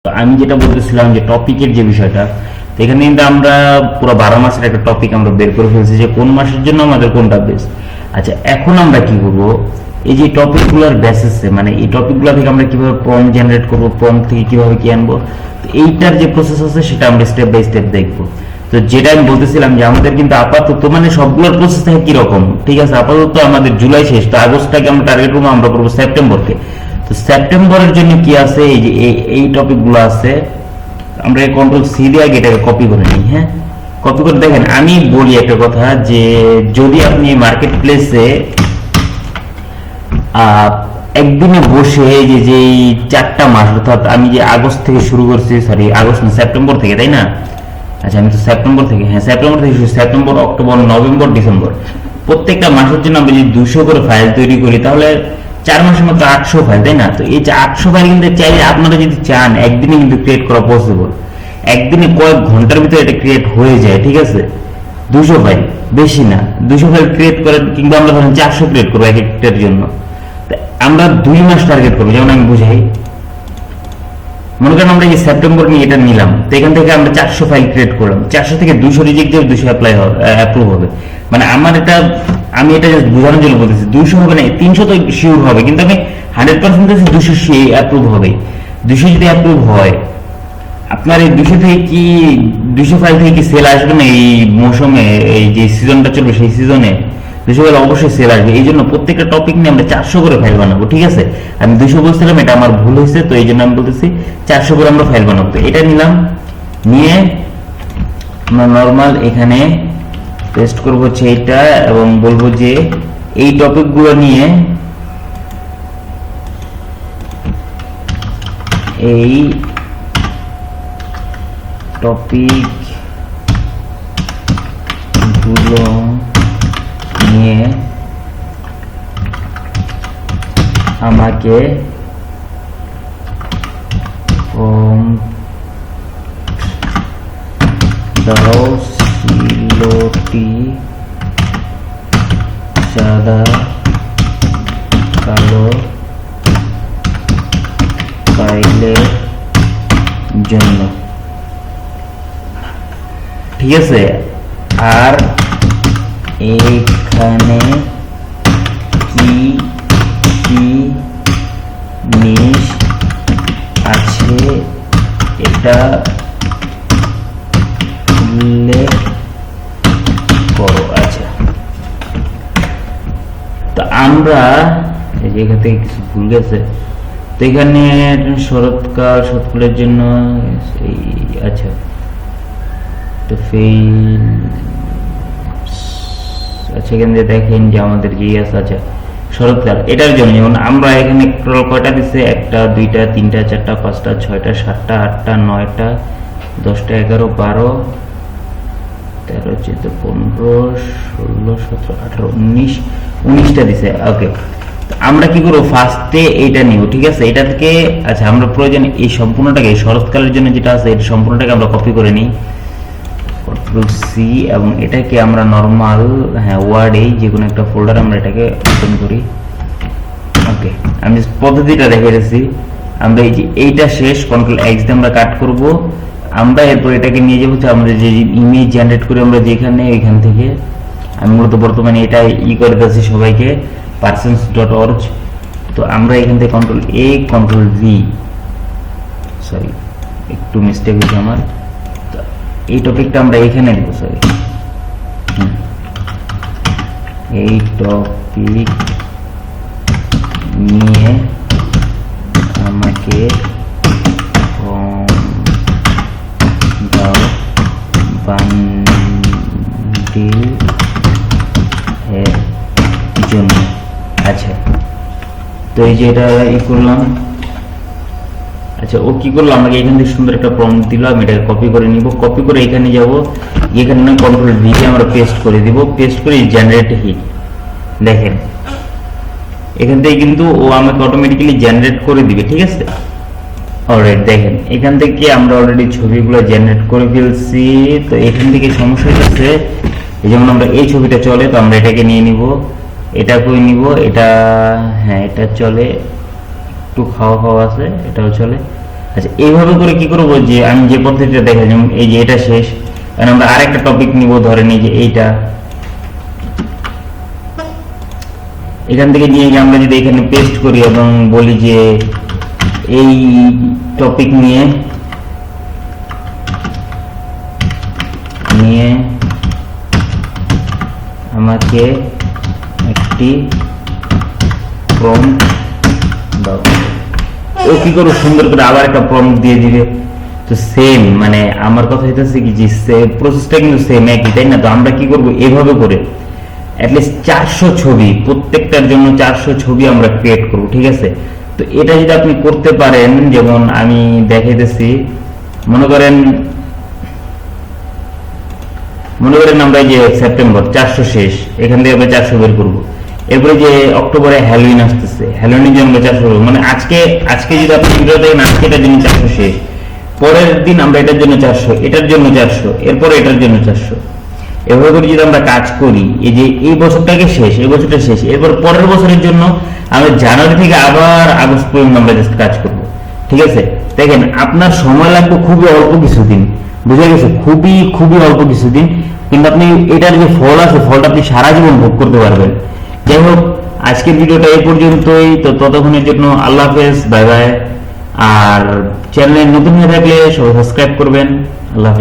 তো আমি যেটা বলতেছিলাম যে টপিকের যে বিষয়টা, তো এখানে কিন্তু আমরা পুরো 12 মাসের একটা টপিক আমরা বের করে ফেলছি যে কোন মাসের জন্য আমাদের কোনটা বেস্ট। আচ্ছা, এখন আমরা কি করব, এই যে টপিকগুলোর বেসিসে, মানে এই টপিকগুলো থেকে আমরা কিভাবে প্রম্পট জেনারেট করব, প্রম্পট থেকে কিভাবে কি আনবো, তো এইটার যে প্রসেস আছে সেটা আমরা স্টেপ বাই স্টেপ দেখবো। তো যেটা আমি বলতেছিলাম যে আমাদের কিন্তু আপাতত মানে সবগুলোর প্রসেস থাকে কিরকম, ঠিক আছে, আপাতত আমাদের জুলাই শেষ, তো আগস্টটাকে আমরা টার্গেট করবো, আমরা করবো সেপ্টেম্বরকে। তো সেপ্টেম্বরের জন্য কি আছে, এই যে এই টপিকগুলো আছে, আমরা কন্ট্রোল সি দিয়ে আগে এটাকে কপি করে নিই। হ্যাঁ, কপি করে দেখেন, আমি বলি একটা কথা যে যদি আপনি মার্কেট প্লেসে একদিনে বসে যে 4টা মাস, অর্থাৎ আমি যে আগস্ট থেকে শুরু করছি, সরি আগস্ট না, সেপ্টেম্বর থেকে, তাই না? আচ্ছা, আমি তো সেপ্টেম্বর থেকে, হ্যাঁ সেপ্টেম্বর থেকে শুরু, সেপ্টেম্বর, অক্টোবর, নভেম্বর, ডিসেম্বর, প্রত্যেকটা মাসের জন্য আমরা যদি 200 করে ফাইল তৈরি করি, তাহলে 4 মাসের মতো 800 ফাইল, তাই না? তো এই যে 800 ফাইল কিন্তু চাইলে আপনারা যদি চান একদিনে কিন্তু ক্রিয়েট করা পসিবল, একদিনে কয়েক ঘন্টার ভিতরে এটা ক্রিয়েট হয়ে যায়, ঠিক আছে? 200 ফাইল, বেশি না, 200 ফাইল ক্রিয়েট করে, কিংবা আমরা ধরেন 400 ক্রিয়েট করবো এক একটার জন্য, আমরা 2 মাস টার্গেট করবো। যেমন আমি বুঝাই, মনে করেন আমরা এই সেপ্টেম্বর নিয়ে এটা নিলাম, তো এখান থেকে আমরা 400 ফাইল ক্রিয়েট করলাম, 400 থেকে 200 রিজেক্ট যাবে, 200 অ্যাপ্রুভ হবে। মানে আমার এটা, আমি এটা জাস্ট বোঝানোর জন্য বলতেছি, 200 হবে না, 300 তো শিওর হবে, কিন্তু আমি 100% 200 অ্যাপ্রুভ হবে। 200 যদি অ্যাপ্রুভ হয়, আপনার এই 200 থেকে কি 200 ফাইল থেকে কি সেল আসবে না এই মৌসুমে, এই যে সিজনটা চলবে সেই সিজনে 200 ফাইল অবশ্যই সেল আসবে। এই জন্য প্রত্যেকটা টপিক নিয়ে আমরা 400 করে ফাইল বানাবো, ঠিক আছে? আমি 200 বলছিলাম, এটা আমার ভুল হয়েছে, তো এই জন্য আমি বলতেছি 400 করে আমরা ফাইল বানাবো। তো এটা নিলাম, নিয়ে আমরা নর্মাল এখানে পেস্ট করবো হচ্ছে এইটা, এবং বলবো যে এই টপিকগুলো নিয়ে এই টপিক গুলো নিয়ে আমাকে দাও, সিলোটি, সাদা, কালো ফাইলের জন্য, ঠিক আছে? আর এখানে কি কি জিনিস আছে এটা উল্লেখ করো। আচ্ছা, তো আমরা এই যে এখান থেকে কিছু ভুল গেছে, তো এখানে শরৎকাল, শরৎকালের জন্য আচ্ছা, তো ফেল, আচ্ছা এখান থেকে দেখেন যে আমাদের যে আছে, আচ্ছা শরৎকাল, এটার জন্য যেমন আমরা এখানে কয়টা দিচ্ছে, 1টা 2টা 3টা 4টা 5টা 6টা 7টা 8টা 9টা 10টা 11 12 13 14 15 16 17 18 19টা দিছে। ওকে, আমরা কি করবো, ফার্স্টে এইটা নিব, ঠিক আছে? এটা থেকে আচ্ছা আমরা প্রয়োজন এই সম্পূর্ণটাকে, শরৎকালের জন্য যেটা আছে এই সম্পূর্ণটাকে আমরা কপি করে নিই, কন্ট্রোল সি, এবং এটাকে আমরা নরমাল, হ্যাঁ ওয়ার্ডে যে কোনো একটা ফোল্ডার আমরা এটাকে ওপেন করি। ওকে, আমি পদ্ধতিটা দেখে রেখেছি। আমরা এই যে এইটা শেষ, কন্ট্রোল এক্স দিয়ে আমরা কাট করব, আমরা এরপর এটাকে নিয়ে যাবো আমরা যে ইমেজ জেনারেট করি আমরা যেখানে, এখান থেকে আমি মূলত বর্তমানে এটা করে দিচ্ছি সবাইকে, persons.org। তো আমরা এখান থেকে কন্ট্রোল এ, কন্ট্রোল ভি, সরি একটু মিস্টেক হয়েছে আমার, এই টপিকটা আমরা এখানে দিব, সরি এই টপিক নিয়ে আমাকে দাও বান্ডিল এর জন্য। আচ্ছা, তো এই যে এটা করলাম। আচ্ছা, ও কি করলো, আমাকে এখান থেকে সুন্দর একটা প্রম্পট দিল, আমি এটা কপি করে নিব, কপি করে এখানে যাব, এখানে কন্ট্রোল ভি দিয়ে আমরা পেস্ট করে দিব, পেস্ট করে জেনারেট হিট, দেখেন এখান থেকে কিন্তু ও আমাকে অটোমেটিক্যালি জেনারেট করে দিবে, ঠিক আছে? অলরাইট, দেখেন এখান থেকে আমরা অলরেডি ছবিগুলো জেনারেট করে ফেলছি। তো এখান থেকে সমস্যা হচ্ছে, যেমন আমরা এই ছবিটা চলে, তো আমরা এটাকে নিয়ে নিব, এটা করে নিব, এটা হ্যাঁ এটা চলে, একটু খাওয়া খাওয়া আছে, এটাও চলে। আচ্ছা এইভাবে করে কি করবো, যে আমি যে পদ্ধতিটা দেখা যেমন এই যে এটা শেষ, কারণ আমরা আরেকটা টপিক নিব, ধরেন এই যে এইটা, এখান থেকে নিয়ে গিয়ে আমরা যদি এখানে পেস্ট করি এবং বলি যে এই টপিক নিয়ে আমাকে একটি প্রম্পট দাও, ও কি করবো সুন্দর করে আবার একটা প্রম্পট দিয়ে দিবে। তো সেম মানে আমার কথা হইতেছে কি যে প্রসেসটা কিন্তু সেম একই, তাই না? তো আমরা কি করব, এভাবে করে অ্যাটলিস্ট 400 ছবি, প্রত্যেকটার জন্য 400 ছবি আমরা ক্রিয়েট করব, ঠিক আছে? তো এটা যদি আপনি করতে পারেন, যেমন আমি দেখাইতেছি, মনে করেন আমরা এই যে সেপ্টেম্বর 400 শেষ, এখান থেকে আমরা 400 বের করব। এরপরে যে অক্টোবরে হ্যালোইন আসতেছে, হ্যালোইনের জন্য আমরা 400 করবো, মানে আজকে যদি আপনি ভিডিও দেখেন আজকে এটার জন্য 400 শেষ, পরের দিন আমরা এটার জন্য 400, এটার জন্য 400, এরপরে এটার জন্য 400। এভাবে করে যদি আমরা কাজ করি, এই যে এই বছরটাকে শেষ, এই বছরটা শেষ, এরপর পরের বছরের জন্য আমরা জানুয়ারি থেকে আবার আগস্ট পর্যন্ত আমরা জাস্ট কাজ করব, ঠিক আছে? দেখেন আপনার সময় লাগবে খুবই অল্প কিছুদিন, বুঝে গেছে? খুবই অল্প কিছুদিন, কিন্তু আপনি এটার যে ফল আছে, ফলটা আপনি সারা জীবন ভোগ করতে পারবেন। যাই হোক, আজকের ভিডিওটা এই পর্যন্তই। তো ততক্ষণের জন্য আল্লাহ হাফেজ, বাই বাই। আর চ্যানেলে নতুন হয়ে থাকলে সবাই সাবস্ক্রাইব করবেন। আল্লাহ হাফেজ।